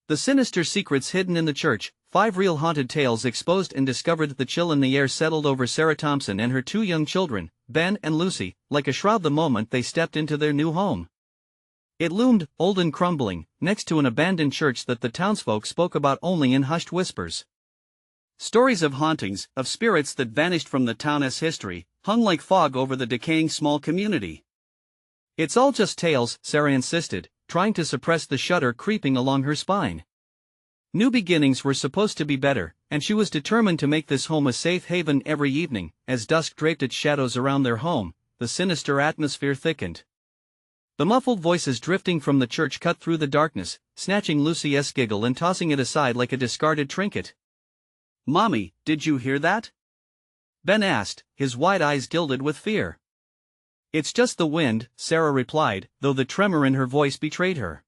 The sinister secrets hidden in the church, 5 real haunted tales exposed and discovered. The chill in the air settled over Sarah Thompson and her 2 young children, Ben and Lucy, like a shroud the moment they stepped into their new home. It loomed, old and crumbling, next to an abandoned church that the townsfolk spoke about only in hushed whispers. Stories of hauntings, of spirits that vanished from the town's history, hung like fog over the decaying small community. "It's all just tales," Sarah insisted, trying to suppress the shudder creeping along her spine. New beginnings were supposed to be better, and she was determined to make this home a safe haven. Every evening, as dusk draped its shadows around their home, the sinister atmosphere thickened. The muffled voices drifting from the church cut through the darkness, snatching Lucy's giggle and tossing it aside like a discarded trinket. "Mommy, did you hear that?" Ben asked, his wide eyes gilded with fear. "It's just the wind," Sarah replied, though the tremor in her voice betrayed her.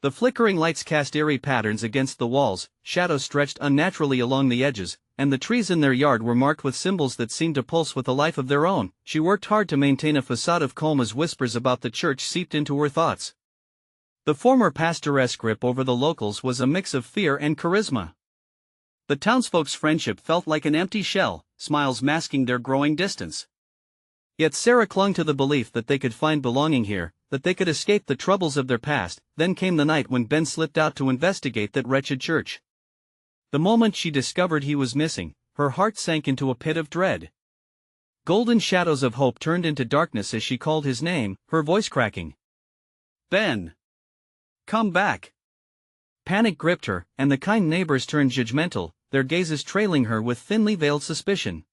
The flickering lights cast eerie patterns against the walls, shadows stretched unnaturally along the edges, and the trees in their yard were marked with symbols that seemed to pulse with a life of their own. She worked hard to maintain a facade of calm as whispers about the church seeped into her thoughts. The former pastor's grip over the locals was a mix of fear and charisma. The townsfolk's friendship felt like an empty shell, smiles masking their growing distance. Yet Sarah clung to the belief that they could find belonging here, that they could escape the troubles of their past. Then came the night when Ben slipped out to investigate that wretched church. The moment she discovered he was missing, her heart sank into a pit of dread. Golden shadows of hope turned into darkness as she called his name, her voice cracking. "Ben! Come back!" Panic gripped her, and the kind neighbors turned judgmental, their gazes trailing her with thinly veiled suspicion.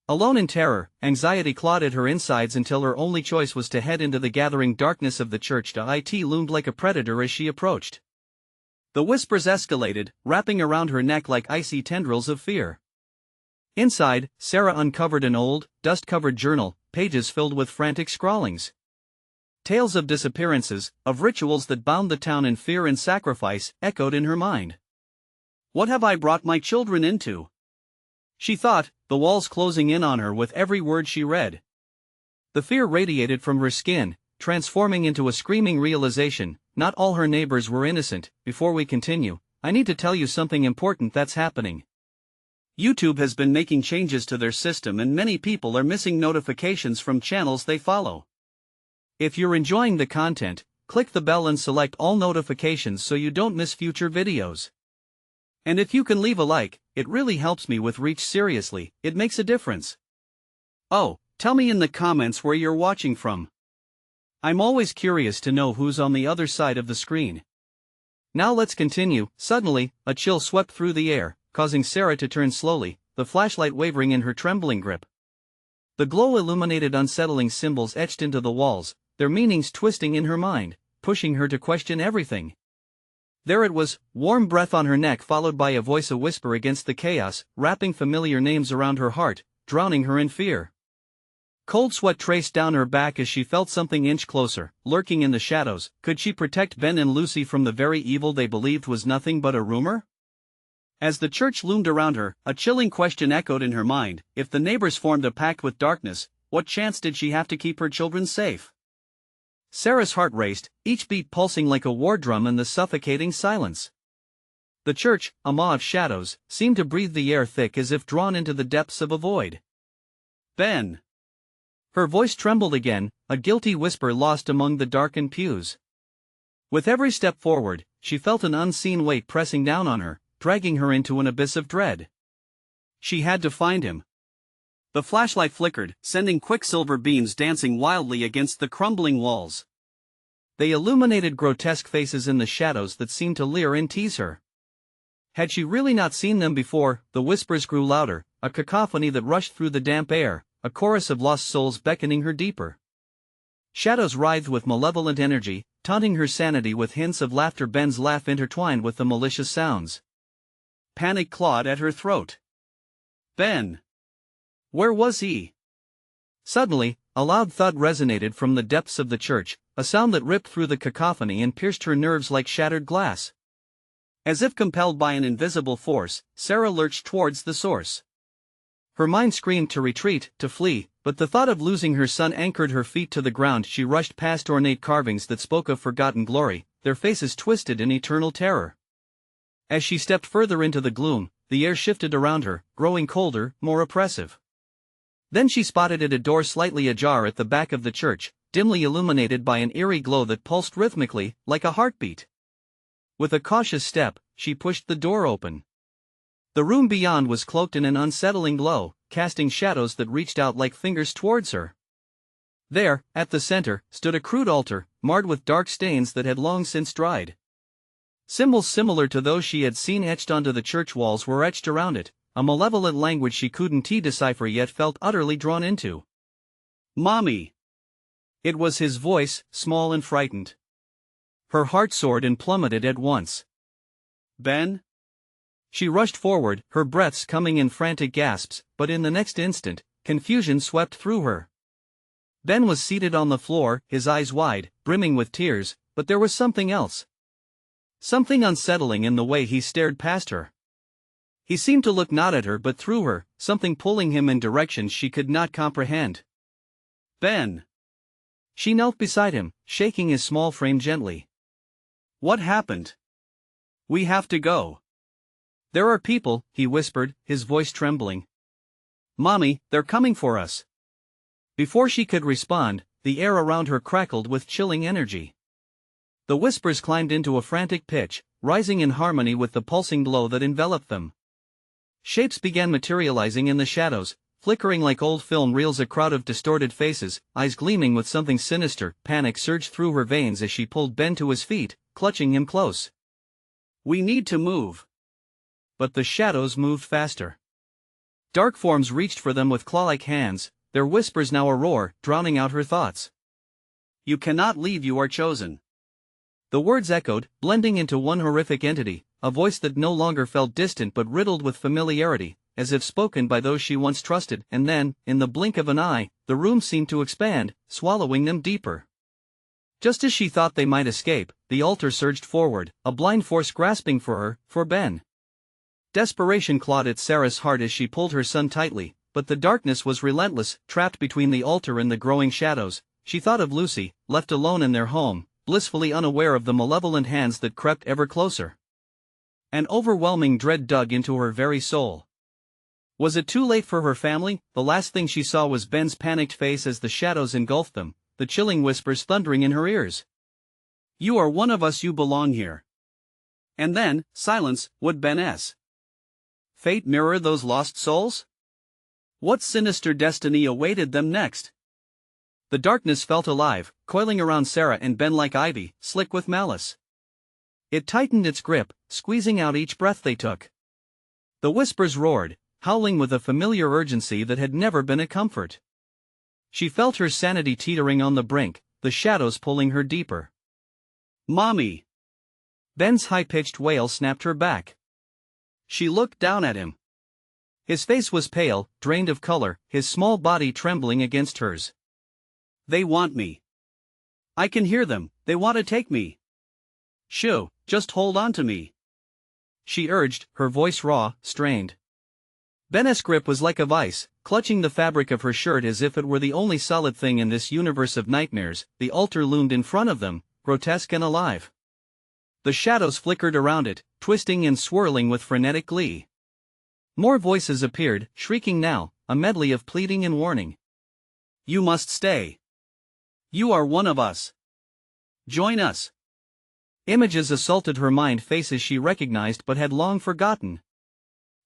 Alone in terror, anxiety clawed at her insides until her only choice was to head into the gathering darkness of the church. It loomed like a predator as she approached. The whispers escalated, wrapping around her neck like icy tendrils of fear. Inside, Sarah uncovered an old, dust-covered journal, pages filled with frantic scrawlings. Tales of disappearances, of rituals that bound the town in fear and sacrifice, echoed in her mind. "What have I brought my children into?" she thought, the walls closing in on her with every word she read. The fear radiated from her skin, transforming into a screaming realization. Not all her neighbors were innocent. "Before we continue, I need to tell you something important that's happening. YouTube has been making changes to their system and many people are missing notifications from channels they follow. If you're enjoying the content, click the bell and select all notifications so you don't miss future videos. And if you can leave a like, it really helps me with reach. Seriously, it makes a difference. Oh, tell me in the comments where you're watching from. I'm always curious to know who's on the other side of the screen. Now let's continue." Suddenly, a chill swept through the air, causing Sarah to turn slowly, the flashlight wavering in her trembling grip. The glow illuminated unsettling symbols etched into the walls, their meanings twisting in her mind, pushing her to question everything. There it was, warm breath on her neck followed by a voice, a whisper against the chaos, wrapping familiar names around her heart, drowning her in fear. Cold sweat traced down her back as she felt something inch closer, lurking in the shadows. Could she protect Ben and Lucy from the very evil they believed was nothing but a rumor? As the church loomed around her, a chilling question echoed in her mind. If the neighbors formed a pact with darkness, what chance did she have to keep her children safe? Sarah's heart raced, each beat pulsing like a war drum in the suffocating silence. The church, a maw of shadows, seemed to breathe the air thick as if drawn into the depths of a void. "Ben!" Her voice trembled again, a guilty whisper lost among the darkened pews. With every step forward, she felt an unseen weight pressing down on her, dragging her into an abyss of dread. She had to find him. The flashlight flickered, sending quicksilver beams dancing wildly against the crumbling walls. They illuminated grotesque faces in the shadows that seemed to leer and tease her. Had she really not seen them before? The whispers grew louder, a cacophony that rushed through the damp air, a chorus of lost souls beckoning her deeper. Shadows writhed with malevolent energy, taunting her sanity with hints of laughter, Ben's laugh intertwined with the malicious sounds. Panic clawed at her throat. Ben! Where was he? Suddenly, a loud thud resonated from the depths of the church, a sound that ripped through the cacophony and pierced her nerves like shattered glass. As if compelled by an invisible force, Sarah lurched towards the source. Her mind screamed to retreat, to flee, but the thought of losing her son anchored her feet to the ground. She rushed past ornate carvings that spoke of forgotten glory, their faces twisted in eternal terror. As she stepped further into the gloom, the air shifted around her, growing colder, more oppressive. Then she spotted a door slightly ajar at the back of the church, dimly illuminated by an eerie glow that pulsed rhythmically, like a heartbeat. With a cautious step, she pushed the door open. The room beyond was cloaked in an unsettling glow, casting shadows that reached out like fingers towards her. There, at the center, stood a crude altar, marred with dark stains that had long since dried. Symbols similar to those she had seen etched onto the church walls were etched around it, a malevolent language she couldn't decipher yet felt utterly drawn into. "Mommy!" It was his voice, small and frightened. Her heart soared and plummeted at once. "Ben?" She rushed forward, her breaths coming in frantic gasps, but in the next instant, confusion swept through her. Ben was seated on the floor, his eyes wide, brimming with tears, but there was something else. Something unsettling in the way he stared past her. He seemed to look not at her but through her, something pulling him in directions she could not comprehend. "Ben!" She knelt beside him, shaking his small frame gently. "What happened?" "We have to go." "There are people," he whispered, his voice trembling. "Mommy, they're coming for us." Before she could respond, the air around her crackled with chilling energy. The whispers climbed into a frantic pitch, rising in harmony with the pulsing glow that enveloped them. Shapes began materializing in the shadows, flickering like old film reels, a crowd of distorted faces, eyes gleaming with something sinister. Panic surged through her veins as she pulled Ben to his feet, clutching him close. "We need to move." But the shadows moved faster. Dark forms reached for them with claw-like hands, their whispers now a roar, drowning out her thoughts. "You cannot leave, you are chosen." The words echoed, blending into one horrific entity, a voice that no longer felt distant but riddled with familiarity, as if spoken by those she once trusted, and then, in the blink of an eye, the room seemed to expand, swallowing them deeper. Just as she thought they might escape, the altar surged forward, a blind force grasping for her, for Ben. Desperation clawed at Sarah's heart as she pulled her son tightly, but the darkness was relentless. Trapped between the altar and the growing shadows, she thought of Lucy, left alone in their home, blissfully unaware of the malevolent hands that crept ever closer. An overwhelming dread dug into her very soul. Was it too late for her family? The last thing she saw was Ben's panicked face as the shadows engulfed them, the chilling whispers thundering in her ears. "You are one of us, you belong here." And then, silence. Would Ben's fate mirror those lost souls? What sinister destiny awaited them next? The darkness felt alive, coiling around Sarah and Ben like ivy, slick with malice. It tightened its grip, squeezing out each breath they took. The whispers roared, howling with a familiar urgency that had never been a comfort. She felt her sanity teetering on the brink, the shadows pulling her deeper. "Mommy!" Ben's high-pitched wail snapped her back. She looked down at him. His face was pale, drained of color, his small body trembling against hers. "They want me. I can hear them, they want to take me. Shoo, just hold on to me," she urged, her voice raw, strained. Ben's grip was like a vice, clutching the fabric of her shirt as if it were the only solid thing in this universe of nightmares. The altar loomed in front of them, grotesque and alive. The shadows flickered around it, twisting and swirling with frenetic glee. More voices appeared, shrieking now, a medley of pleading and warning. "You must stay. You are one of us. Join us." Images assaulted her mind, faces she recognized but had long forgotten.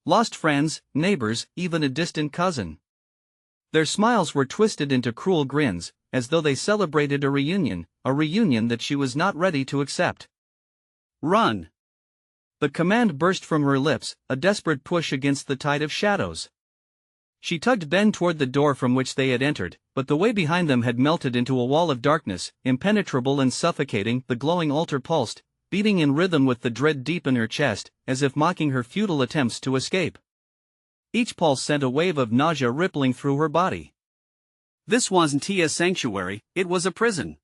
Lost friends, neighbors, even a distant cousin. Their smiles were twisted into cruel grins, as though they celebrated a reunion that she was not ready to accept. "Run!" The command burst from her lips, a desperate push against the tide of shadows. She tugged Ben toward the door from which they had entered, but the way behind them had melted into a wall of darkness, impenetrable and suffocating. The glowing altar pulsed, beating in rhythm with the dread deep in her chest, as if mocking her futile attempts to escape. Each pulse sent a wave of nausea rippling through her body. This wasn't a sanctuary, it was a prison.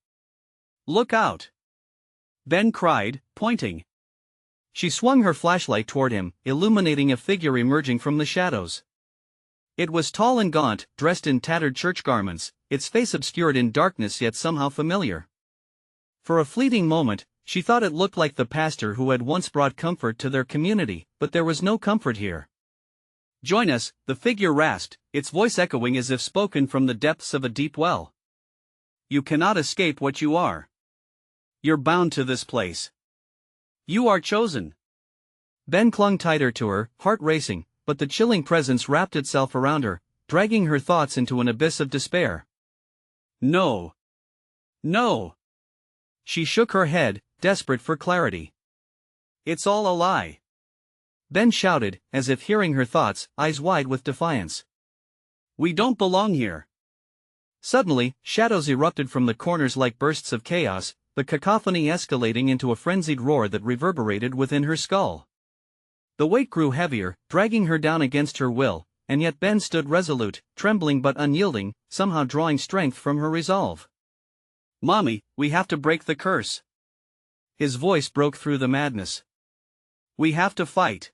"Look out!" Ben cried, pointing. She swung her flashlight toward him, illuminating a figure emerging from the shadows. It was tall and gaunt, dressed in tattered church garments, its face obscured in darkness yet somehow familiar. For a fleeting moment, She thought it looked like the pastor who had once brought comfort to their community, but there was no comfort here. "Join us," the figure rasped, its voice echoing as if spoken from the depths of a deep well. "You cannot escape what you are. You're bound to this place. You are chosen." Ben clung tighter to her, heart racing, but the chilling presence wrapped itself around her, dragging her thoughts into an abyss of despair. "No. No." She shook her head, desperate for clarity. "It's all a lie." Ben shouted, as if hearing her thoughts, eyes wide with defiance. "We don't belong here." Suddenly, shadows erupted from the corners like bursts of chaos, the cacophony escalating into a frenzied roar that reverberated within her skull. The weight grew heavier, dragging her down against her will, and yet Ben stood resolute, trembling but unyielding, somehow drawing strength from her resolve. "Mommy, we have to break the curse." His voice broke through the madness. "We have to fight."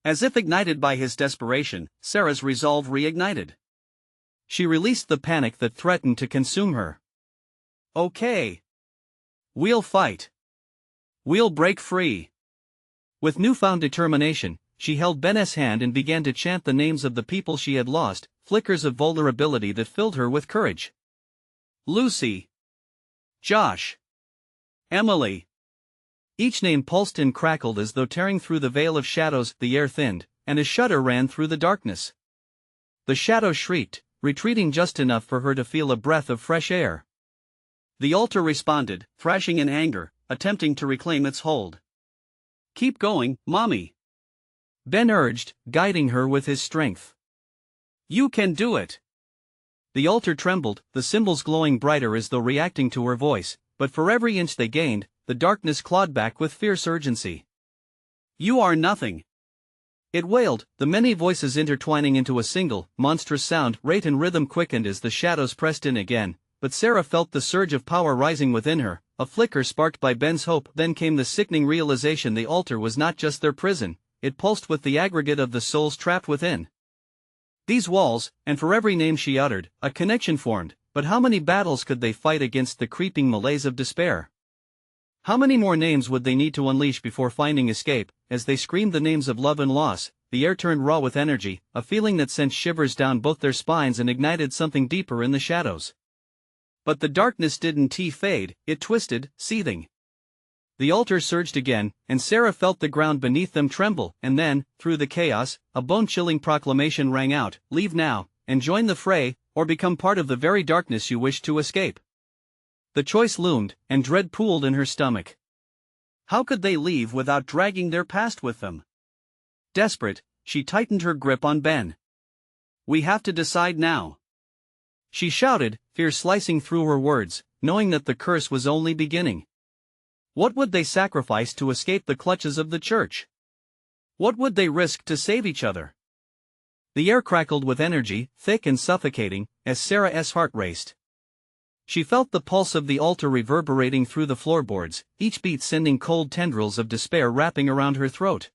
As if ignited by his desperation, Sarah's resolve reignited. She released the panic that threatened to consume her. "Okay. We'll fight. We'll break free." With newfound determination, she held Ben's hand and began to chant the names of the people she had lost, flickers of vulnerability that filled her with courage. "Lucy. Josh. Emily." Each name pulsed and crackled as though tearing through the veil of shadows. The air thinned, and a shudder ran through the darkness. The shadow shrieked, retreating just enough for her to feel a breath of fresh air. The altar responded, thrashing in anger, attempting to reclaim its hold. "Keep going, Mommy," Ben urged, guiding her with his strength. "You can do it." The altar trembled, the symbols glowing brighter as though reacting to her voice, but for every inch they gained, the darkness clawed back with fierce urgency. "You are nothing," it wailed, the many voices intertwining into a single, monstrous sound. Rate and rhythm quickened as the shadows pressed in again, but Sarah felt the surge of power rising within her, a flicker sparked by Ben's hope. Then came the sickening realization the altar was not just their prison, it pulsed with the aggregate of the souls trapped within. These walls, and for every name she uttered, a connection formed, but how many battles could they fight against the creeping malaise of despair? How many more names would they need to unleash before finding escape? As they screamed the names of love and loss, the air turned raw with energy, a feeling that sent shivers down both their spines and ignited something deeper in the shadows. But the darkness didn't fade, it twisted, seething. The altar surged again, and Sarah felt the ground beneath them tremble, and then, through the chaos, a bone-chilling proclamation rang out: "Leave now, and join the fray, or become part of the very darkness you wish to escape." The choice loomed, and dread pooled in her stomach. How could they leave without dragging their past with them? Desperate, she tightened her grip on Ben. "We have to decide now," she shouted, fear slicing through her words, knowing that the curse was only beginning. What would they sacrifice to escape the clutches of the church? What would they risk to save each other? The air crackled with energy, thick and suffocating, as Sarah's heart raced. She felt the pulse of the altar reverberating through the floorboards, each beat sending cold tendrils of despair wrapping around her throat.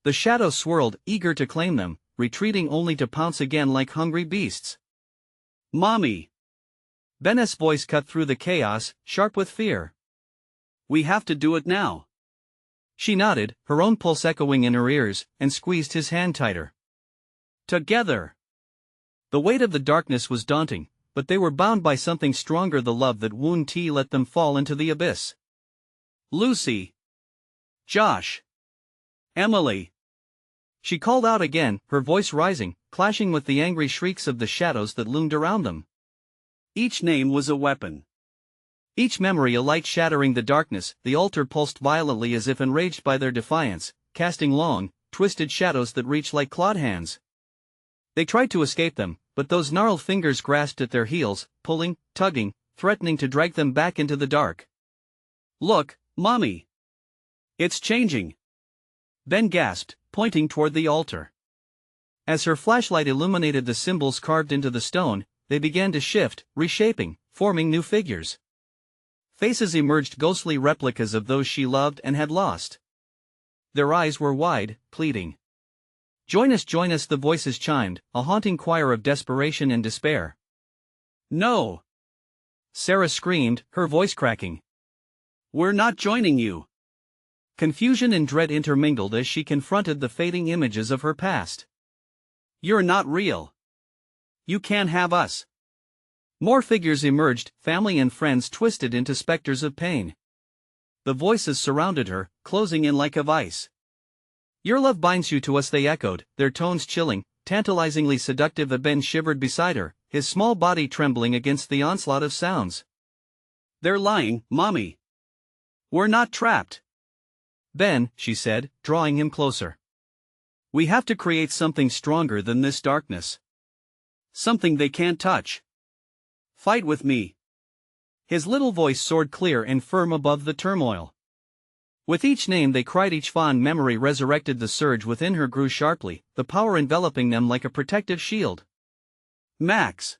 The shadows swirled, eager to claim them, retreating only to pounce again like hungry beasts. "Mommy!" Ben's voice cut through the chaos, sharp with fear. "We have to do it now." She nodded, her own pulse echoing in her ears, and squeezed his hand tighter. Together. The weight of the darkness was daunting, but they were bound by something stronger, the love that wouldn't let them fall into the abyss. "Lucy! Josh! Emily!" She called out again, her voice rising, clashing with the angry shrieks of the shadows that loomed around them. Each name was a weapon. Each memory a light shattering the darkness. The altar pulsed violently as if enraged by their defiance, casting long, twisted shadows that reached like clawed hands. They tried to escape them, but those gnarled fingers grasped at their heels, pulling, tugging, threatening to drag them back into the dark. "Look, Mommy! It's changing!" Ben gasped, pointing toward the altar. As her flashlight illuminated the symbols carved into the stone, they began to shift, reshaping, forming new figures. Faces emerged, ghostly replicas of those she loved and had lost. Their eyes were wide, pleading. Join us, the voices chimed, a haunting choir of desperation and despair. "No!" Sarah screamed, her voice cracking. We're not joining you. Confusion and dread intermingled as she confronted the fading images of her past. You're not real. You can't have us. More figures emerged, family and friends twisted into specters of pain. The voices surrounded her, closing in like a vice. Your love binds you to us, they echoed, their tones chilling, tantalizingly seductive. Ben shivered beside her, his small body trembling against the onslaught of sounds. They're lying, Mommy. We're not trapped. Ben, she said, drawing him closer. We have to create something stronger than this darkness. Something they can't touch. Fight with me. His little voice soared clear and firm above the turmoil. With each name they cried, each fond memory resurrected. The surge within her grew sharply, the power enveloping them like a protective shield. Max.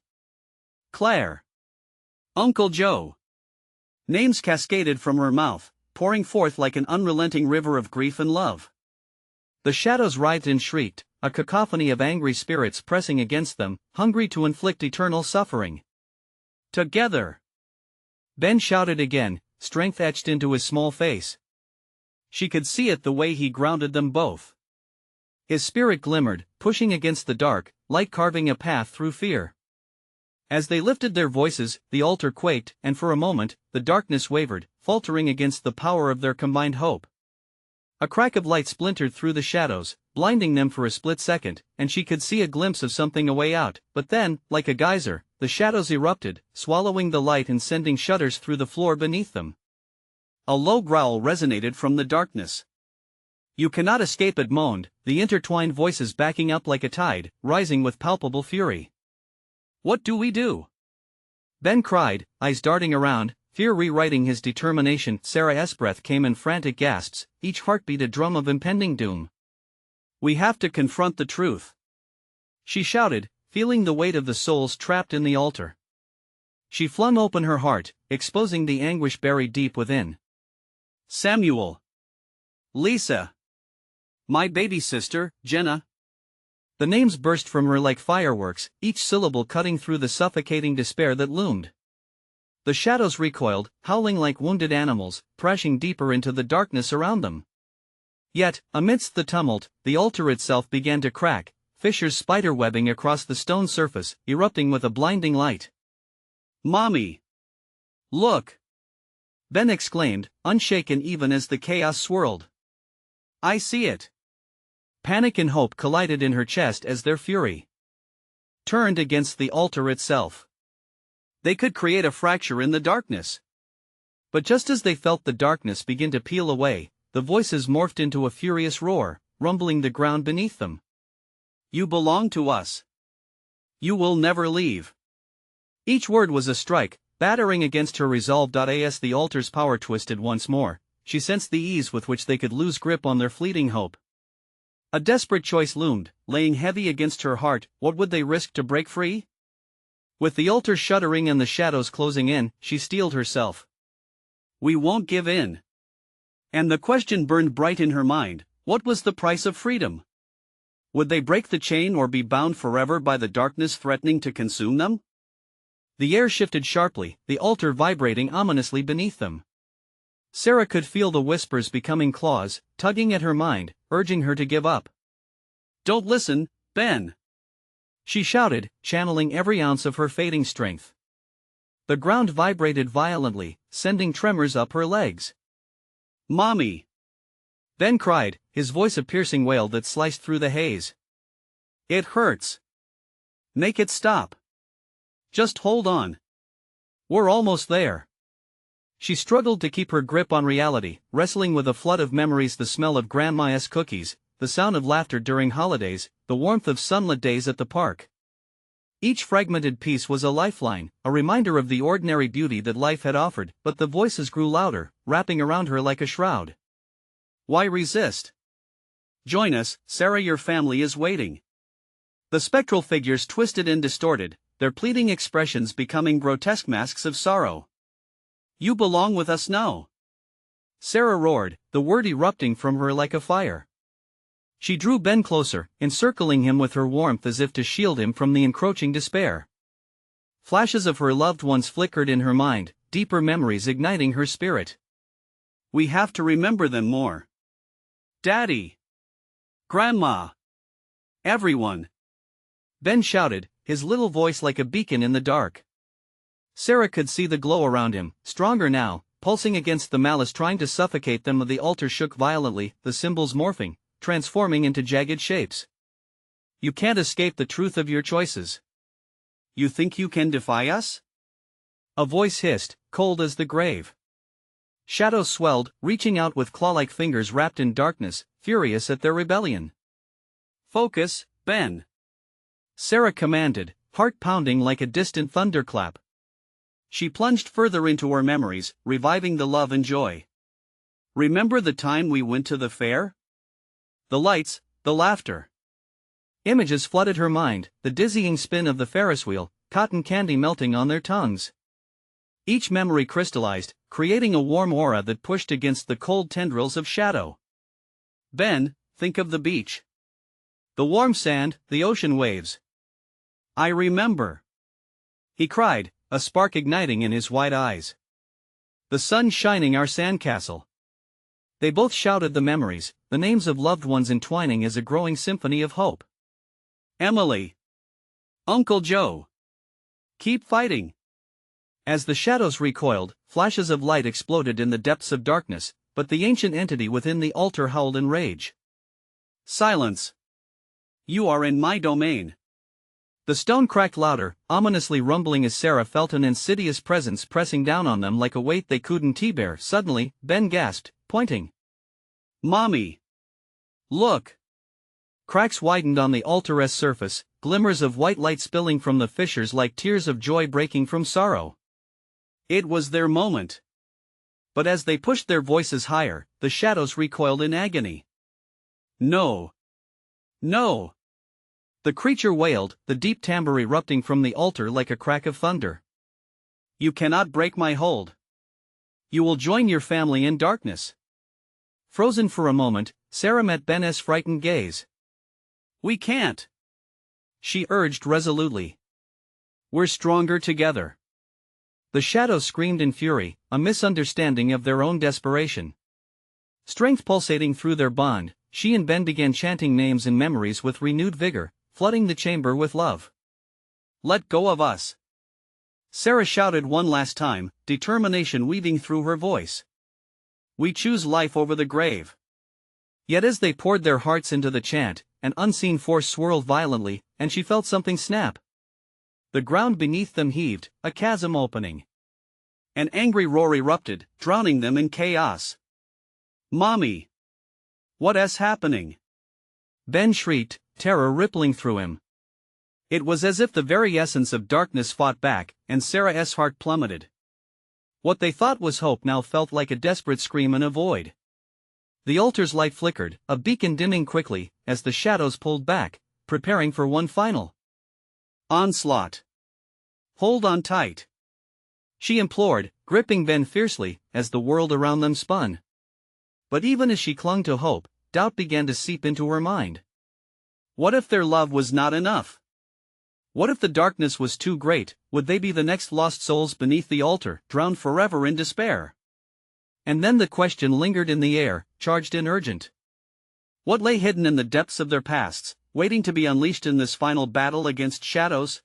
Claire. Uncle Joe. Names cascaded from her mouth, pouring forth like an unrelenting river of grief and love. The shadows writhed and shrieked, a cacophony of angry spirits pressing against them, hungry to inflict eternal suffering. Together! Ben shouted again, strength etched into his small face. She could see it the way he grounded them both. His spirit glimmered, pushing against the dark, light carving a path through fear. As they lifted their voices, the altar quaked, and for a moment, the darkness wavered, faltering against the power of their combined hope. A crack of light splintered through the shadows, blinding them for a split second, and she could see a glimpse of something a way out, but then, like a geyser, the shadows erupted, swallowing the light and sending shudders through the floor beneath them. A low growl resonated from the darkness. You cannot escape it, moaned, the intertwined voices backing up like a tide, rising with palpable fury. What do we do? Ben cried, eyes darting around, fear rewriting his determination. Sarah's breath came in frantic gasps, each heartbeat a drum of impending doom. We have to confront the truth. She shouted, feeling the weight of the souls trapped in the altar. She flung open her heart, exposing the anguish buried deep within. Samuel. Lisa. My baby sister, Jenna. The names burst from her like fireworks, each syllable cutting through the suffocating despair that loomed. The shadows recoiled, howling like wounded animals, pressing deeper into the darkness around them. Yet, amidst the tumult, the altar itself began to crack, fissures spiderwebbing across the stone surface, erupting with a blinding light. Mommy! Look! Ben exclaimed, unshaken even as the chaos swirled. I see it. Panic and hope collided in her chest as their fury turned against the altar itself. They could create a fracture in the darkness. But just as they felt the darkness begin to peel away, the voices morphed into a furious roar, rumbling the ground beneath them. You belong to us. You will never leave. Each word was a strike, battering against her resolve. As the altar's power twisted once more, she sensed the ease with which they could lose grip on their fleeting hope. A desperate choice loomed, laying heavy against her heart. What would they risk to break free? With the altar shuddering and the shadows closing in, she steeled herself. We won't give in. And the question burned bright in her mind, what was the price of freedom? Would they break the chain or be bound forever by the darkness threatening to consume them? The air shifted sharply, the altar vibrating ominously beneath them. Sarah could feel the whispers becoming claws, tugging at her mind, urging her to give up. Don't listen, Ben! She shouted, channeling every ounce of her fading strength. The ground vibrated violently, sending tremors up her legs. Mommy! Ben cried, his voice a piercing wail that sliced through the haze. It hurts. Make it stop. Just hold on. We're almost there. She struggled to keep her grip on reality, wrestling with a flood of memories: the smell of Grandma's cookies, the sound of laughter during holidays, the warmth of sunlit days at the park. Each fragmented piece was a lifeline, a reminder of the ordinary beauty that life had offered, but the voices grew louder, wrapping around her like a shroud. Why resist? Join us, Sarah, your family is waiting. The spectral figures twisted and distorted, their pleading expressions becoming grotesque masks of sorrow. You belong with us now. Sarah roared, the word erupting from her like a fire. She drew Ben closer, encircling him with her warmth as if to shield him from the encroaching despair. Flashes of her loved ones flickered in her mind, deeper memories igniting her spirit. We have to remember them more. Daddy. Grandma. Everyone. Ben shouted, his little voice like a beacon in the dark. Sarah could see the glow around him, stronger now, pulsing against the malice trying to suffocate them. The altar shook violently, the symbols morphing, transforming into jagged shapes. You can't escape the truth of your choices. You think you can defy us? A voice hissed, cold as the grave. Shadows swelled, reaching out with claw-like fingers wrapped in darkness, furious at their rebellion. Focus, Ben. Sarah commanded, heart pounding like a distant thunderclap. She plunged further into her memories, reviving the love and joy. Remember the time we went to the fair? The lights, the laughter. Images flooded her mind, the dizzying spin of the Ferris wheel, cotton candy melting on their tongues. Each memory crystallized, creating a warm aura that pushed against the cold tendrils of shadow. Ben, think of the beach. The warm sand, the ocean waves. I remember. He cried, a spark igniting in his wide eyes. The sun shining our sandcastle. They both shouted the memories, the names of loved ones entwining as a growing symphony of hope. Emily. Uncle Joe. Keep fighting. As the shadows recoiled, flashes of light exploded in the depths of darkness, but the ancient entity within the altar howled in rage. Silence. You are in my domain. The stone cracked louder, ominously rumbling as Sarah felt an insidious presence pressing down on them like a weight they couldn't bear. Suddenly, Ben gasped, pointing. Mommy. Look. Cracks widened on the altar's surface, glimmers of white light spilling from the fissures like tears of joy breaking from sorrow. It was their moment. But as they pushed their voices higher, the shadows recoiled in agony. No. No. The creature wailed, the deep timbre erupting from the altar like a crack of thunder. You cannot break my hold. You will join your family in darkness. Frozen for a moment, Sarah met Ben's frightened gaze. We can't. She urged resolutely. We're stronger together. The shadows screamed in fury, a misunderstanding of their own desperation. Strength pulsating through their bond, she and Ben began chanting names and memories with renewed vigor, flooding the chamber with love. Let go of us. Sarah shouted one last time, determination weaving through her voice. We choose life over the grave. Yet as they poured their hearts into the chant, an unseen force swirled violently, and she felt something snap. The ground beneath them heaved, a chasm opening. An angry roar erupted, drowning them in chaos. Mommy! What is happening? Ben shrieked, terror rippling through him. It was as if the very essence of darkness fought back, and Sarah's heart plummeted. What they thought was hope now felt like a desperate scream in a void. The altar's light flickered, a beacon dimming quickly, as the shadows pulled back, preparing for one final onslaught. Hold on tight. She implored, gripping Ben fiercely, as the world around them spun. But even as she clung to hope, doubt began to seep into her mind. What if their love was not enough? What if the darkness was too great? Would they be the next lost souls beneath the altar, drowned forever in despair? And then the question lingered in the air, charged and urgent. What lay hidden in the depths of their pasts, waiting to be unleashed in this final battle against shadows?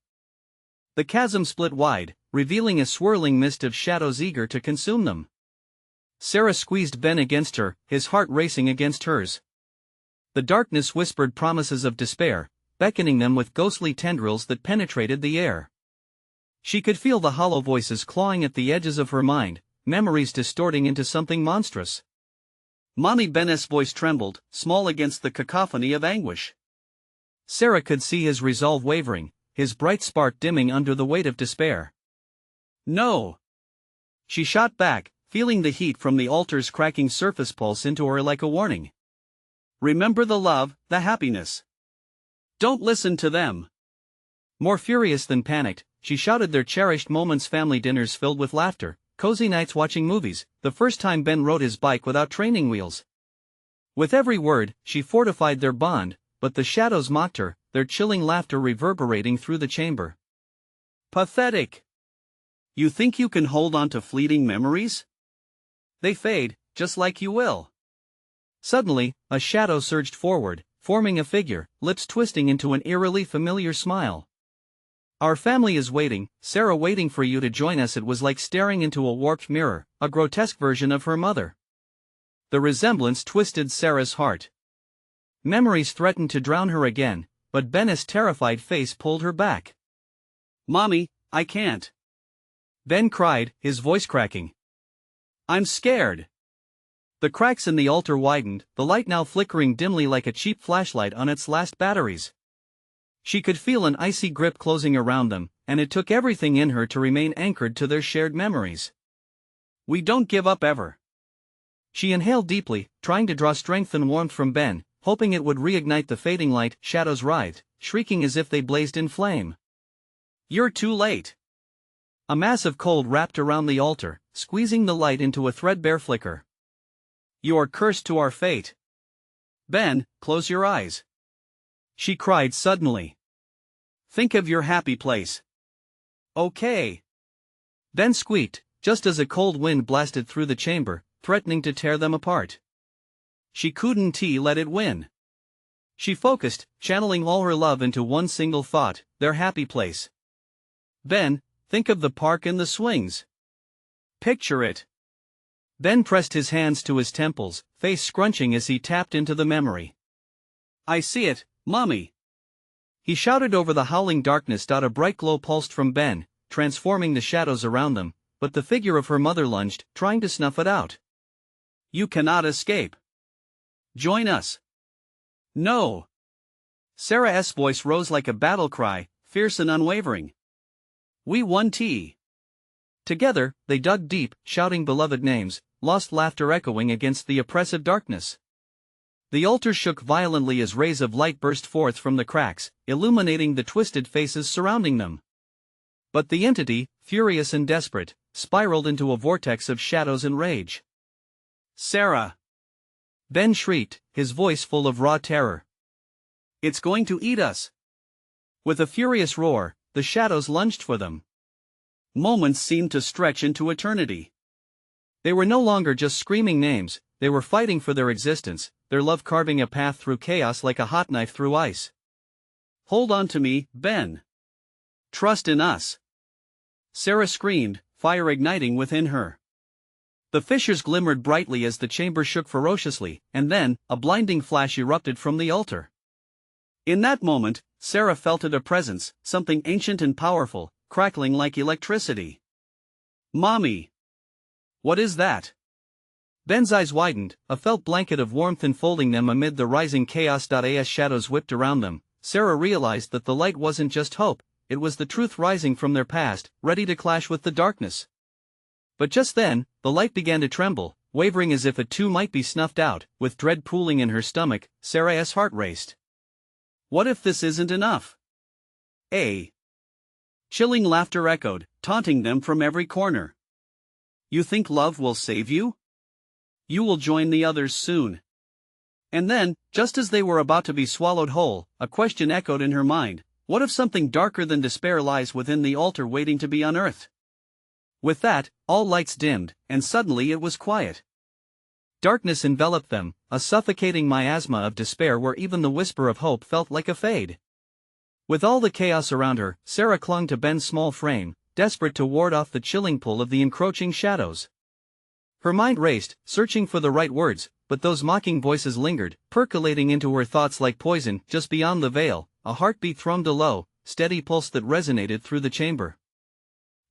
The chasm split wide, revealing a swirling mist of shadows eager to consume them. Sarah squeezed Ben against her, his heart racing against hers. The darkness whispered promises of despair, beckoning them with ghostly tendrils that penetrated the air. She could feel the hollow voices clawing at the edges of her mind, memories distorting into something monstrous. Mommy. Ben's voice trembled, small against the cacophony of anguish. Sarah could see his resolve wavering, his bright spark dimming under the weight of despair. No! She shot back, feeling the heat from the altar's cracking surface pulse into her like a warning. Remember the love, the happiness. Don't listen to them. More furious than panicked, she shouted their cherished moments, family dinners filled with laughter, cozy nights watching movies, the first time Ben rode his bike without training wheels. With every word, she fortified their bond, but the shadows mocked her, their chilling laughter reverberating through the chamber. Pathetic! You think you can hold on to fleeting memories? They fade, just like you will. Suddenly, a shadow surged forward, forming a figure, lips twisting into an eerily familiar smile. Our family is waiting, Sarah, waiting for you to join us. It was like staring into a warped mirror, a grotesque version of her mother. The resemblance twisted Sarah's heart. Memories threatened to drown her again, but Ben's terrified face pulled her back. Mommy, I can't. Ben cried, his voice cracking. I'm scared. The cracks in the altar widened, the light now flickering dimly like a cheap flashlight on its last batteries. She could feel an icy grip closing around them, and it took everything in her to remain anchored to their shared memories. We don't give up ever. She inhaled deeply, trying to draw strength and warmth from Ben, hoping it would reignite the fading light. Shadows writhed, shrieking as if they blazed in flame. You're too late. A mass of cold wrapped around the altar, squeezing the light into a threadbare flicker. You are cursed to our fate. Ben, close your eyes. She cried suddenly. Think of your happy place. Okay. Ben squeaked, just as a cold wind blasted through the chamber, threatening to tear them apart. She couldn't let it win. She focused, channeling all her love into one single thought, their happy place. Ben, think of the park and the swings. Picture it. Ben pressed his hands to his temples, face scrunching as he tapped into the memory. I see it, Mommy. He shouted over the howling darkness. A bright glow pulsed from Ben, transforming the shadows around them, but the figure of her mother lunged, trying to snuff it out. You cannot escape. Join us. No. Sarah's voice rose like a battle cry, fierce and unwavering. We won tea. Together, they dug deep, shouting beloved names, lost laughter echoing against the oppressive darkness. The altar shook violently as rays of light burst forth from the cracks, illuminating the twisted faces surrounding them. But the entity, furious and desperate, spiraled into a vortex of shadows and rage. Sarah! Ben shrieked, his voice full of raw terror. It's going to eat us! With a furious roar, the shadows lunged for them. Moments seemed to stretch into eternity. They were no longer just screaming names, they were fighting for their existence, their love carving a path through chaos like a hot knife through ice. Hold on to me, Ben. Trust in us. Sarah screamed, fire igniting within her. The fissures glimmered brightly as the chamber shook ferociously, and then, a blinding flash erupted from the altar. In that moment, Sarah felt a presence, something ancient and powerful, crackling like electricity. Mommy! What is that? Ben's eyes widened, a felt blanket of warmth enfolding them amid the rising chaos. As shadows whipped around them, Sarah realized that the light wasn't just hope, it was the truth rising from their past, ready to clash with the darkness. But just then, the light began to tremble, wavering as if it too might be snuffed out. With dread pooling in her stomach, Sarah's heart raced. What if this isn't enough? Chilling laughter echoed, taunting them from every corner. You think love will save you? You will join the others soon. And then, just as they were about to be swallowed whole, a question echoed in her mind. What if something darker than despair lies within the altar waiting to be unearthed? With that, all lights dimmed, and suddenly it was quiet. Darkness enveloped them, a suffocating miasma of despair where even the whisper of hope felt like a fade. With all the chaos around her, Sarah clung to Ben's small frame, desperate to ward off the chilling pull of the encroaching shadows. Her mind raced, searching for the right words, but those mocking voices lingered, percolating into her thoughts like poison. Just beyond the veil, a heartbeat thrummed a low, steady pulse that resonated through the chamber.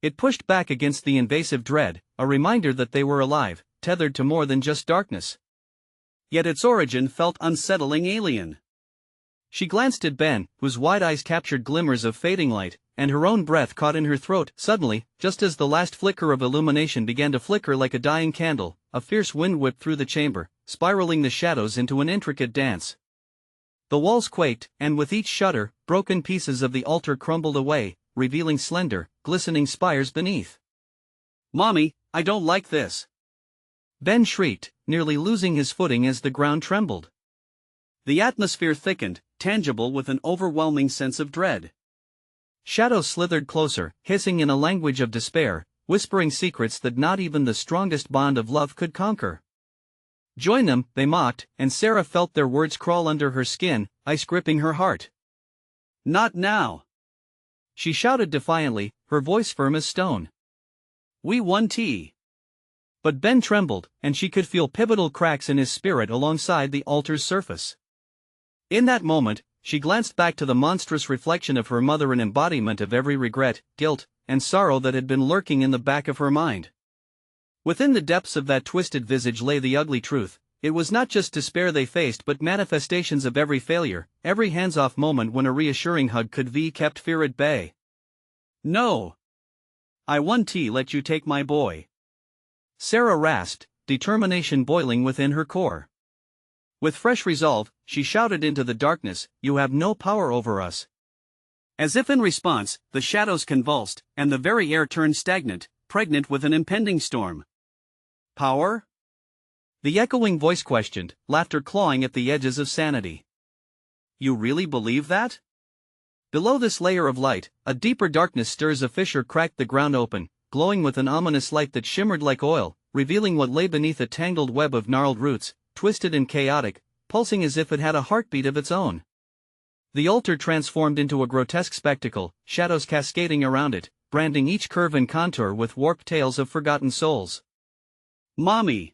It pushed back against the invasive dread, a reminder that they were alive, tethered to more than just darkness. Yet its origin felt unsettling alien. She glanced at Ben, whose wide eyes captured glimmers of fading light, and her own breath caught in her throat. Suddenly, just as the last flicker of illumination began to flicker like a dying candle, a fierce wind whipped through the chamber, spiraling the shadows into an intricate dance. The walls quaked, and with each shudder, broken pieces of the altar crumbled away, revealing slender, glistening spires beneath. Mommy, I don't like this. Ben shrieked, nearly losing his footing as the ground trembled. The atmosphere thickened, tangible with an overwhelming sense of dread. Shadows slithered closer, hissing in a language of despair, whispering secrets that not even the strongest bond of love could conquer. Join them, they mocked, and Sarah felt their words crawl under her skin, ice gripping her heart. Not now! She shouted defiantly, her voice firm as stone. We want tea. But Ben trembled, and she could feel pivotal cracks in his spirit alongside the altar's surface. In that moment, she glanced back to the monstrous reflection of her mother, an embodiment of every regret, guilt, and sorrow that had been lurking in the back of her mind. Within the depths of that twisted visage lay the ugly truth. It was not just despair they faced but manifestations of every failure, every hands-off moment when a reassuring hug could be kept fear at bay. No! I want tea, let you take my boy. Sarah rasped, determination boiling within her core. With fresh resolve, she shouted into the darkness, "You have no power over us." As if in response, the shadows convulsed, and the very air turned stagnant, pregnant with an impending storm. Power? The echoing voice questioned, laughter clawing at the edges of sanity. You really believe that? Below this layer of light, a deeper darkness stirs. A fissure cracked the ground open, glowing with an ominous light that shimmered like oil, revealing what lay beneath a tangled web of gnarled roots, twisted and chaotic, pulsing as if it had a heartbeat of its own. The altar transformed into a grotesque spectacle, shadows cascading around it, branding each curve and contour with warped tales of forgotten souls. Mommy!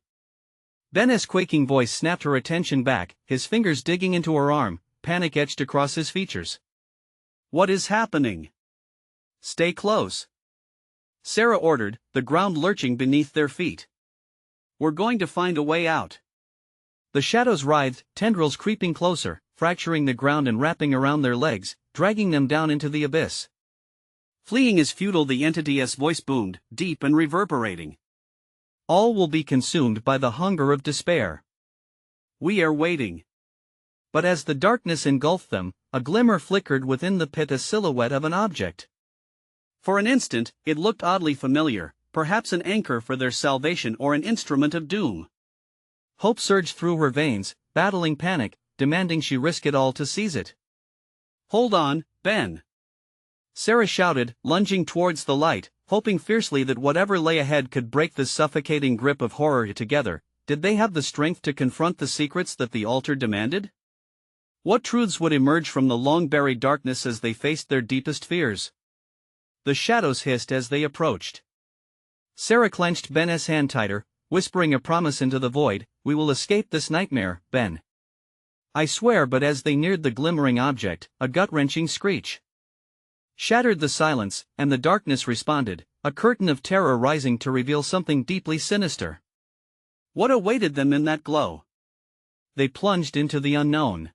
Ben's quaking voice snapped her attention back, his fingers digging into her arm, panic etched across his features. What is happening? Stay close. Sarah ordered, the ground lurching beneath their feet. We're going to find a way out. The shadows writhed, tendrils creeping closer, fracturing the ground and wrapping around their legs, dragging them down into the abyss. Fleeing is futile, the entity's voice boomed, deep and reverberating. All will be consumed by the hunger of despair. We are waiting. But as the darkness engulfed them, a glimmer flickered within the pit, a silhouette of an object. For an instant, it looked oddly familiar, perhaps an anchor for their salvation or an instrument of doom. Hope surged through her veins, battling panic, demanding she risk it all to seize it. Hold on, Ben! Sarah shouted, lunging towards the light, hoping fiercely that whatever lay ahead could break the suffocating grip of horror. Together, did they have the strength to confront the secrets that the altar demanded? What truths would emerge from the long-buried darkness as they faced their deepest fears? The shadows hissed as they approached. Sarah clenched Ben's hand tighter, whispering a promise into the void, "We will escape this nightmare, Ben. I swear." But as they neared the glimmering object, a gut-wrenching screech shattered the silence, and the darkness responded, a curtain of terror rising to reveal something deeply sinister. What awaited them in that glow? They plunged into the unknown.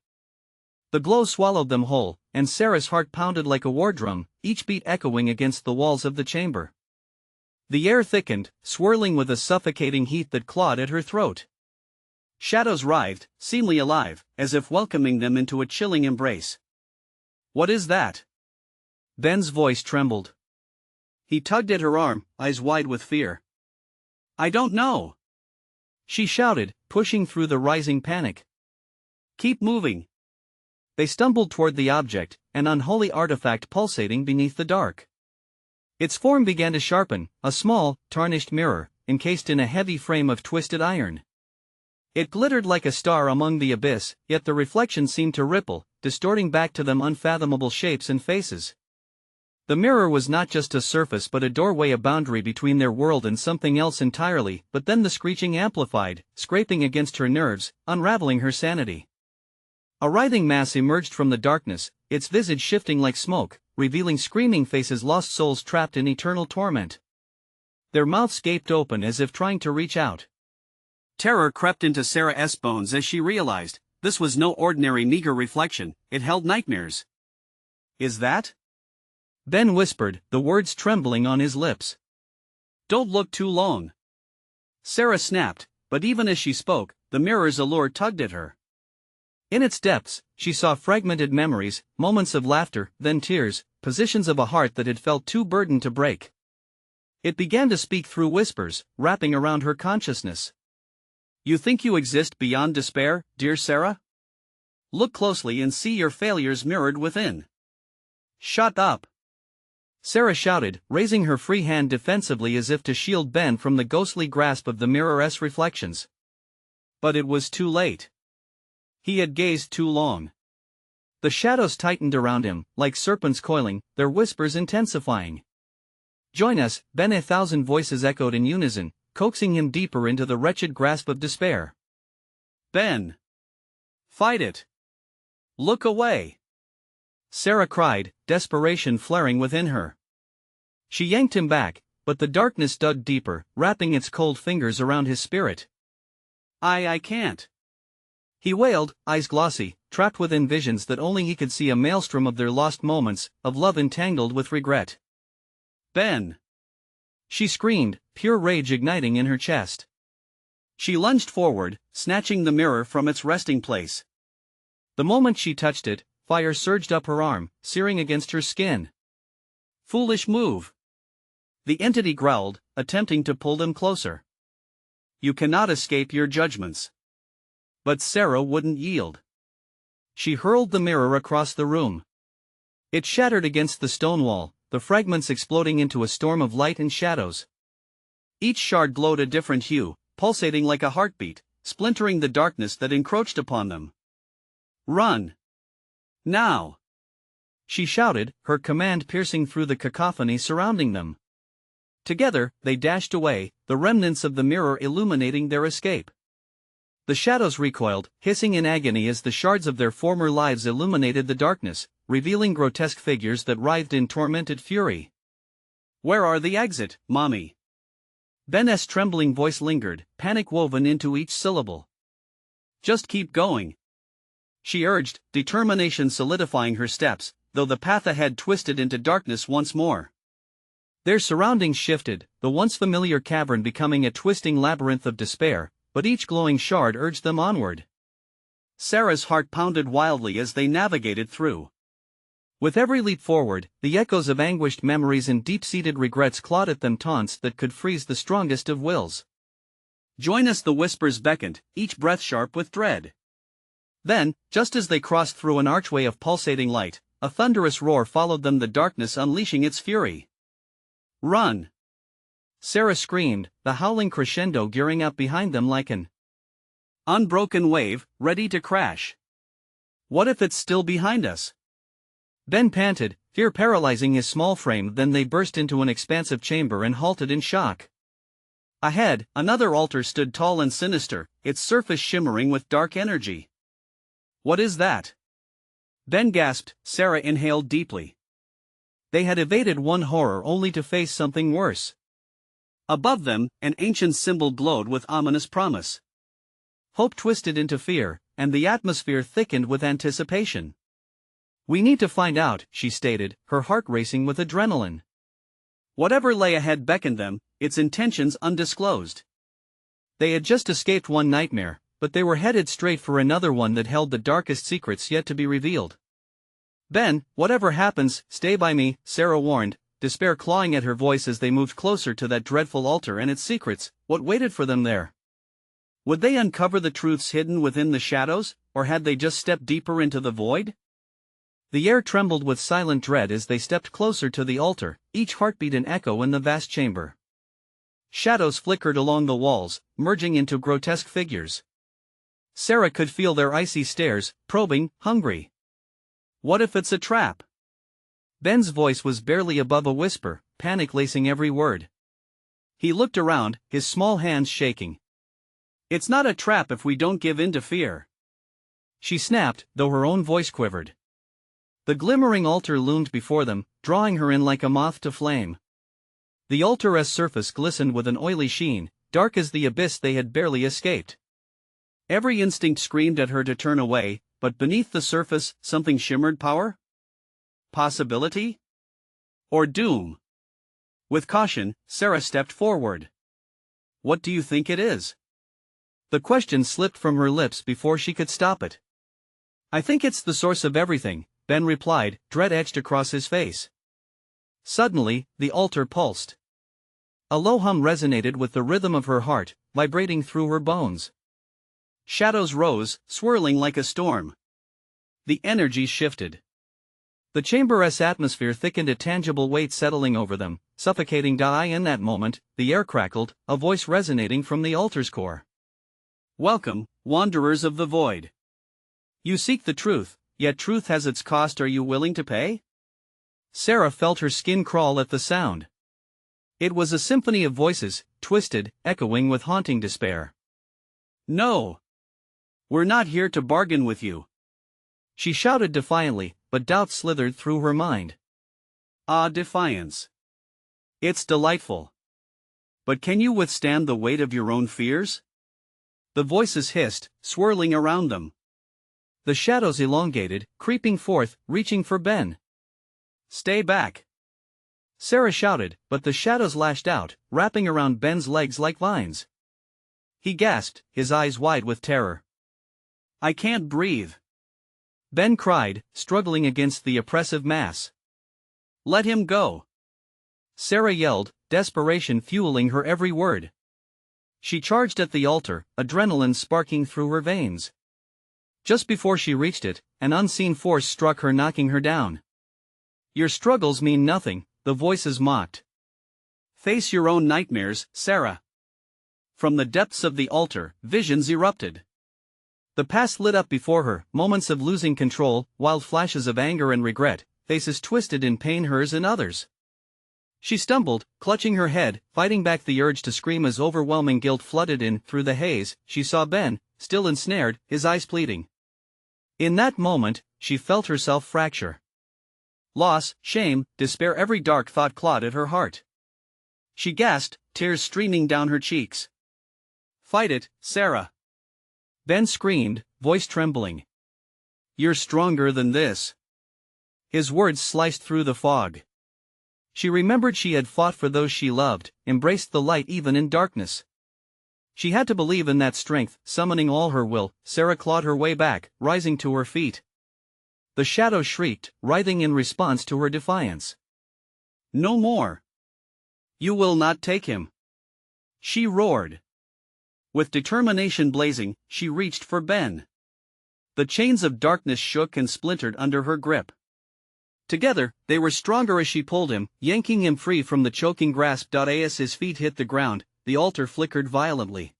The glow swallowed them whole, and Sarah's heart pounded like a war drum, each beat echoing against the walls of the chamber. The air thickened, swirling with a suffocating heat that clawed at her throat. Shadows writhed, seemingly alive, as if welcoming them into a chilling embrace. What is that? Ben's voice trembled. He tugged at her arm, eyes wide with fear. I don't know. She shouted, pushing through the rising panic. Keep moving. They stumbled toward the object, an unholy artifact pulsating beneath the dark. Its form began to sharpen, a small, tarnished mirror, encased in a heavy frame of twisted iron. It glittered like a star among the abyss, yet the reflection seemed to ripple, distorting back to them unfathomable shapes and faces. The mirror was not just a surface but a doorway, a boundary between their world and something else entirely. But then the screeching amplified, scraping against her nerves, unraveling her sanity. A writhing mass emerged from the darkness, its visage shifting like smoke, revealing screaming faces, lost souls trapped in eternal torment. Their mouths gaped open as if trying to reach out. Terror crept into Sarah's bones as she realized, this was no ordinary meager reflection, it held nightmares. Is that? Ben whispered, the words trembling on his lips. Don't look too long. Sarah snapped, but even as she spoke, the mirror's allure tugged at her. In its depths, she saw fragmented memories, moments of laughter, then tears, positions of a heart that had felt too burdened to break. It began to speak through whispers, wrapping around her consciousness. You think you exist beyond despair, dear Sarah? Look closely and see your failures mirrored within. Shut up! Sarah shouted, raising her free hand defensively as if to shield Ben from the ghostly grasp of the mirror's reflections. But it was too late. He had gazed too long. The shadows tightened around him, like serpents coiling, their whispers intensifying. "Join us," Ben. 1,000 voices echoed in unison, coaxing him deeper into the wretched grasp of despair. "Ben! Fight it! Look away!" Sarah cried, desperation flaring within her. She yanked him back, but the darkness dug deeper, wrapping its cold fingers around his spirit. I can't," he wailed, eyes glossy, trapped within visions that only he could see, a maelstrom of their lost moments, of love entangled with regret. "Ben!" she screamed, pure rage igniting in her chest. She lunged forward, snatching the mirror from its resting place. The moment she touched it, fire surged up her arm, searing against her skin. "Foolish move!" the entity growled, attempting to pull them closer. "You cannot escape your judgments." But Sarah wouldn't yield. She hurled the mirror across the room. It shattered against the stone wall, the fragments exploding into a storm of light and shadows. Each shard glowed a different hue, pulsating like a heartbeat, splintering the darkness that encroached upon them. "Run! Now!" she shouted, her command piercing through the cacophony surrounding them. Together, they dashed away, the remnants of the mirror illuminating their escape. The shadows recoiled, hissing in agony as the shards of their former lives illuminated the darkness, revealing grotesque figures that writhed in tormented fury. "Where are the exit, Mommy?" Ben's trembling voice lingered, panic woven into each syllable. "Just keep going," she urged, determination solidifying her steps, though the path ahead twisted into darkness once more. Their surroundings shifted, the once familiar cavern becoming a twisting labyrinth of despair, but each glowing shard urged them onward. Sarah's heart pounded wildly as they navigated through. With every leap forward, the echoes of anguished memories and deep-seated regrets clawed at them, taunts that could freeze the strongest of wills. "Join us," the whispers beckoned, each breath sharp with dread. Then, just as they crossed through an archway of pulsating light, a thunderous roar followed them, the darkness unleashing its fury. "Run!" Sarah screamed, the howling crescendo gearing up behind them like an unbroken wave, ready to crash. "What if it's still behind us?" Ben panted, fear paralyzing his small frame. Then they burst into an expansive chamber and halted in shock. Ahead, another altar stood tall and sinister, its surface shimmering with dark energy. "What is that?" Ben gasped. Sarah inhaled deeply. They had evaded one horror only to face something worse. Above them, an ancient symbol glowed with ominous promise. Hope twisted into fear, and the atmosphere thickened with anticipation. "We need to find out," she stated, her heart racing with adrenaline. Whatever lay ahead beckoned them, its intentions undisclosed. They had just escaped one nightmare, but they were headed straight for another one that held the darkest secrets yet to be revealed. "Ben, whatever happens, stay by me," Sarah warned, despair clawing at her voice as they moved closer to that dreadful altar and its secrets. What waited for them there? Would they uncover the truths hidden within the shadows, or had they just stepped deeper into the void? The air trembled with silent dread as they stepped closer to the altar, each heartbeat an echo in the vast chamber. Shadows flickered along the walls, merging into grotesque figures. Sarah could feel their icy stares, probing, hungry. "What if it's a trap?" Ben's voice was barely above a whisper, panic lacing every word. He looked around, his small hands shaking. "It's not a trap if we don't give in to fear," she snapped, though her own voice quivered. The glimmering altar loomed before them, drawing her in like a moth to flame. The altar's surface glistened with an oily sheen, dark as the abyss they had barely escaped. Every instinct screamed at her to turn away, but beneath the surface, something shimmered. Power? Possibility? Or doom? With caution, Sarah stepped forward. "What do you think it is?" The question slipped from her lips before she could stop it. "I think it's the source of everything," Ben replied, dread etched across his face. Suddenly, the altar pulsed. A low hum resonated with the rhythm of her heart, vibrating through her bones. Shadows rose, swirling like a storm. The energy shifted. The chamber's atmosphere thickened, a tangible weight settling over them, suffocating. In that moment, the air crackled, a voice resonating from the altar's core. Welcome, wanderers of the void. You seek the truth, yet truth has its cost. Are you willing to pay? Sarah felt her skin crawl at the sound. It was a symphony of voices, twisted, echoing with haunting despair. No. We're not here to bargain with you. She shouted defiantly, but doubt slithered through her mind. Ah, defiance. It's delightful. But can you withstand the weight of your own fears? The voices hissed, swirling around them. The shadows elongated, creeping forth, reaching for Ben. Stay back. Sarah shouted, but the shadows lashed out, wrapping around Ben's legs like vines. He gasped, his eyes wide with terror. I can't breathe. Ben cried, struggling against the oppressive mass. Let him go. Sarah yelled, desperation fueling her every word. She charged at the altar, adrenaline sparking through her veins. Just before she reached it, an unseen force struck her, knocking her down. Your struggles mean nothing, the voices mocked. Face your own nightmares, Sarah. From the depths of the altar, visions erupted. The past lit up before her, moments of losing control, wild flashes of anger and regret, faces twisted in pain, hers and others. She stumbled, clutching her head, fighting back the urge to scream as overwhelming guilt flooded in. Through the haze, she saw Ben, still ensnared, his eyes pleading. In that moment, she felt herself fracture. Loss, shame, despair, every dark thought clawed at her heart. She gasped, tears streaming down her cheeks. Fight it, Sarah. Ben screamed, voice trembling. You're stronger than this. His words sliced through the fog. She remembered she had fought for those she loved, embraced the light even in darkness. She had to believe in that strength. Summoning all her will, Sarah clawed her way back, rising to her feet. The shadow shrieked, writhing in response to her defiance. No more. You will not take him. She roared. With determination blazing, she reached for Ben. The chains of darkness shook and splintered under her grip. Together, they were stronger as she pulled him, yanking him free from the choking grasp. As his feet hit the ground, the altar flickered violently.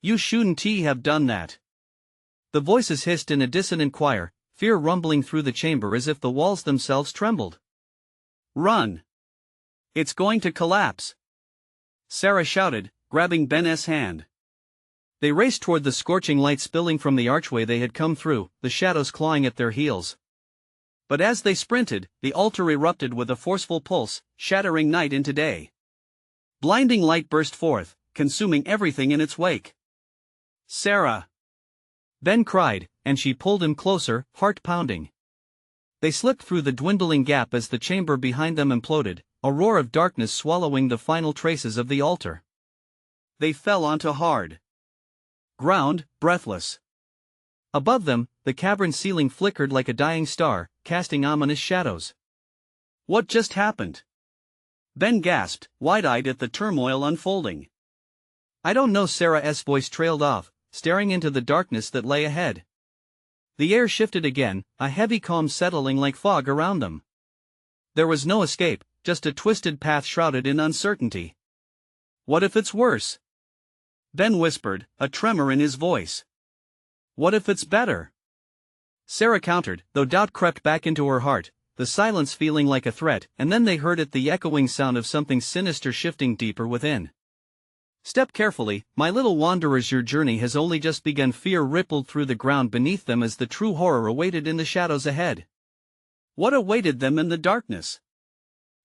You shouldn't have done that. The voices hissed in a dissonant choir, fear rumbling through the chamber as if the walls themselves trembled. Run! It's going to collapse! Sarah shouted, grabbing Ben's hand. They raced toward the scorching light spilling from the archway they had come through, the shadows clawing at their heels. But as they sprinted, the altar erupted with a forceful pulse, shattering night into day. Blinding light burst forth, consuming everything in its wake. Sarah! Ben cried, and she pulled him closer, heart pounding. They slipped through the dwindling gap as the chamber behind them imploded, a roar of darkness swallowing the final traces of the altar. They fell onto hard ground, breathless. Above them, the cavern ceiling flickered like a dying star, casting ominous shadows. What just happened? Ben gasped, wide-eyed at the turmoil unfolding. I don't know. Sarah's voice trailed off, staring into the darkness that lay ahead. The air shifted again, a heavy calm settling like fog around them. There was no escape, just a twisted path shrouded in uncertainty. What if it's worse? Ben whispered, a tremor in his voice. What if it's better? Sarah countered, though doubt crept back into her heart, the silence feeling like a threat, and then they heard it, the echoing sound of something sinister shifting deeper within. Step carefully, my little wanderers, your journey has only just begun. Fear rippled through the ground beneath them as the true horror awaited in the shadows ahead. What awaited them in the darkness?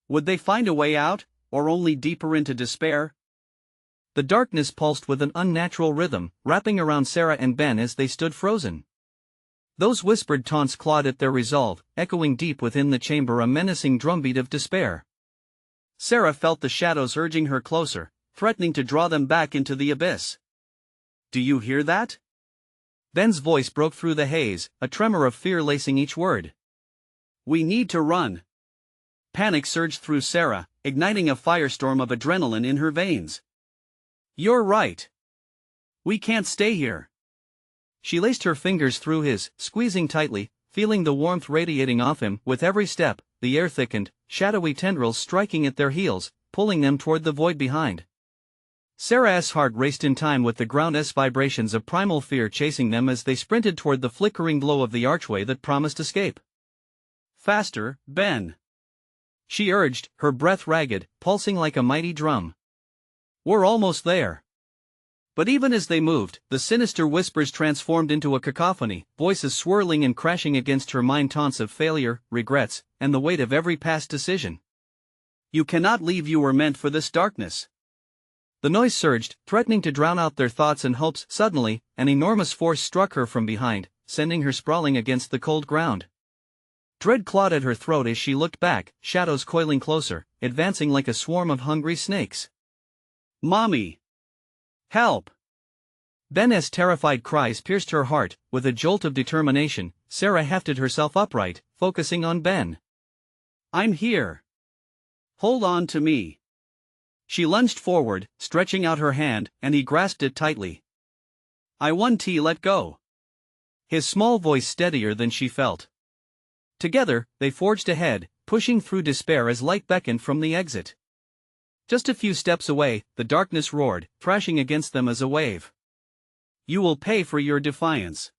Would they find a way out, or only deeper into despair? The darkness pulsed with an unnatural rhythm, wrapping around Sarah and Ben as they stood frozen. Those whispered taunts clawed at their resolve, echoing deep within the chamber, a menacing drumbeat of despair. Sarah felt the shadows urging her closer, threatening to draw them back into the abyss. Do you hear that? Ben's voice broke through the haze, a tremor of fear lacing each word. We need to run. Panic surged through Sarah, igniting a firestorm of adrenaline in her veins. You're right. We can't stay here. She laced her fingers through his, squeezing tightly, feeling the warmth radiating off him. With every step, the air thickened, shadowy tendrils striking at their heels, pulling them toward the void behind. Sarah's heart raced in time with the ground's vibrations of primal fear chasing them as they sprinted toward the flickering glow of the archway that promised escape. Faster, Ben. She urged, her breath ragged, pulsing like a mighty drum. We're almost there. But even as they moved, the sinister whispers transformed into a cacophony, voices swirling and crashing against her mind, taunts of failure, regrets, and the weight of every past decision. You cannot leave, you were meant for this darkness. The noise surged, threatening to drown out their thoughts and hopes. Suddenly, an enormous force struck her from behind, sending her sprawling against the cold ground. Dread clawed at her throat as she looked back, shadows coiling closer, advancing like a swarm of hungry snakes. Mommy! Help! Ben's terrified cries pierced her heart. With a jolt of determination, Sarah hefted herself upright, focusing on Ben. I'm here. Hold on to me. She lunged forward, stretching out her hand, and he grasped it tightly. I won't let go. His small voice steadier than she felt. Together, they forged ahead, pushing through despair as light beckoned from the exit. Just a few steps away, the darkness roared, thrashing against them as a wave. You will pay for your defiance.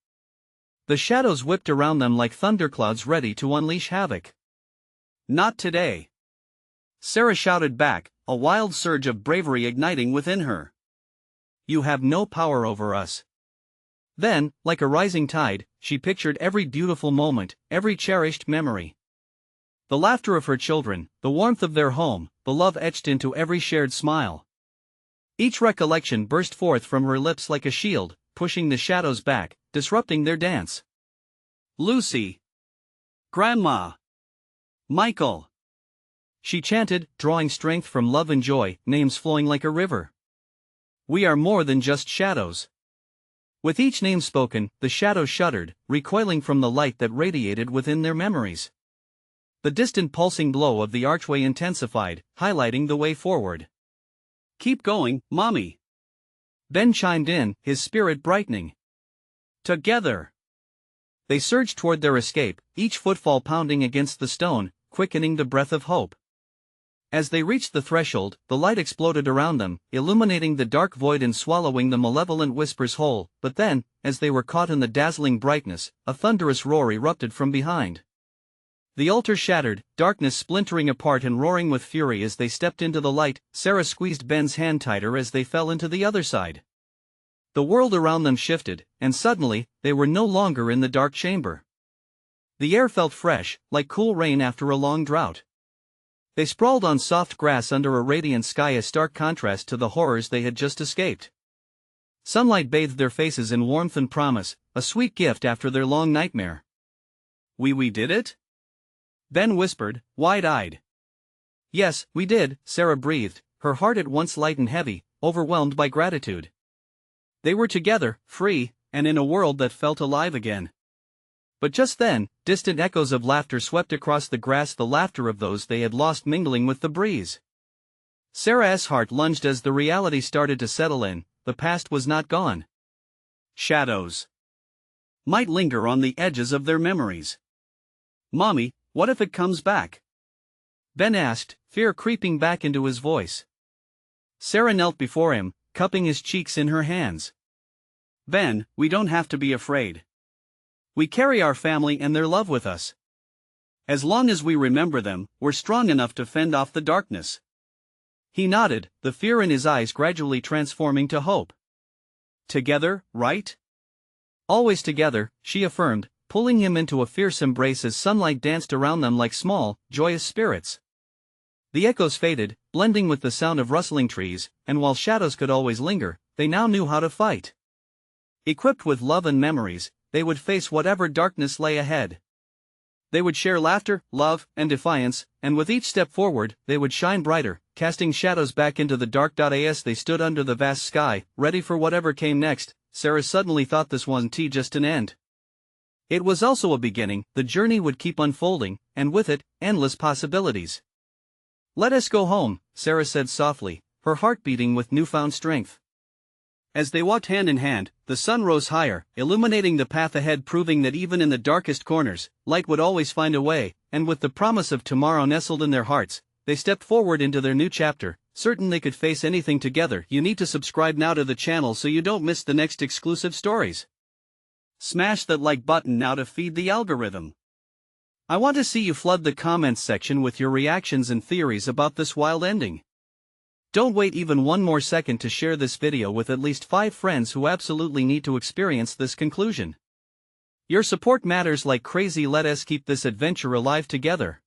The shadows whipped around them like thunderclouds ready to unleash havoc. Not today. Sarah shouted back, a wild surge of bravery igniting within her. You have no power over us. Then, like a rising tide, she pictured every beautiful moment, every cherished memory. The laughter of her children, the warmth of their home, the love etched into every shared smile. Each recollection burst forth from her lips like a shield, pushing the shadows back, disrupting their dance. Lucy! Grandma! Michael! She chanted, drawing strength from love and joy, names flowing like a river. We are more than just shadows. With each name spoken, the shadows shuddered, recoiling from the light that radiated within their memories. The distant pulsing glow of the archway intensified, highlighting the way forward. Keep going, Mommy. Ben chimed in, his spirit brightening. Together. They surged toward their escape, each footfall pounding against the stone, quickening the breath of hope. As they reached the threshold, the light exploded around them, illuminating the dark void and swallowing the malevolent whispers whole. But then, as they were caught in the dazzling brightness, a thunderous roar erupted from behind. The altar shattered, darkness splintering apart and roaring with fury as they stepped into the light. Sarah squeezed Ben's hand tighter as they fell into the other side. The world around them shifted, and suddenly, they were no longer in the dark chamber. The air felt fresh, like cool rain after a long drought. They sprawled on soft grass under a radiant sky, a stark contrast to the horrors they had just escaped. Sunlight bathed their faces in warmth and promise, a sweet gift after their long nightmare. We did it? Ben whispered, wide-eyed. Yes, we did, Sarah breathed, her heart at once light and heavy, overwhelmed by gratitude. They were together, free, and in a world that felt alive again. But just then, distant echoes of laughter swept across the grass, the laughter of those they had lost mingling with the breeze. Sarah's heart lunged as the reality started to settle in. The past was not gone. Shadows might linger on the edges of their memories. Mommy, what if it comes back? Ben asked, fear creeping back into his voice. Sarah knelt before him, cupping his cheeks in her hands. Ben, we don't have to be afraid. We carry our family and their love with us. As long as we remember them, we're strong enough to fend off the darkness. He nodded, the fear in his eyes gradually transforming to hope. Together, right? Always together, she affirmed, pulling him into a fierce embrace as sunlight danced around them like small, joyous spirits. The echoes faded, blending with the sound of rustling trees, and while shadows could always linger, they now knew how to fight. Equipped with love and memories, they would face whatever darkness lay ahead. They would share laughter, love, and defiance, and with each step forward, they would shine brighter, casting shadows back into the dark. As they stood under the vast sky, ready for whatever came next, Sarah suddenly thought this wasn't just an end. It was also a beginning. The journey would keep unfolding, and with it, endless possibilities. Let us go home, Sarah said softly, her heart beating with newfound strength. As they walked hand in hand, the sun rose higher, illuminating the path ahead, proving that even in the darkest corners, light would always find a way. And with the promise of tomorrow nestled in their hearts, they stepped forward into their new chapter, certain they could face anything together. You need to subscribe now to the channel so you don't miss the next exclusive stories. Smash that like button now to feed the algorithm. I want to see you flood the comments section with your reactions and theories about this wild ending. Don't wait even one more second to share this video with at least 5 friends who absolutely need to experience this conclusion. Your support matters like crazy. Let us keep this adventure alive together.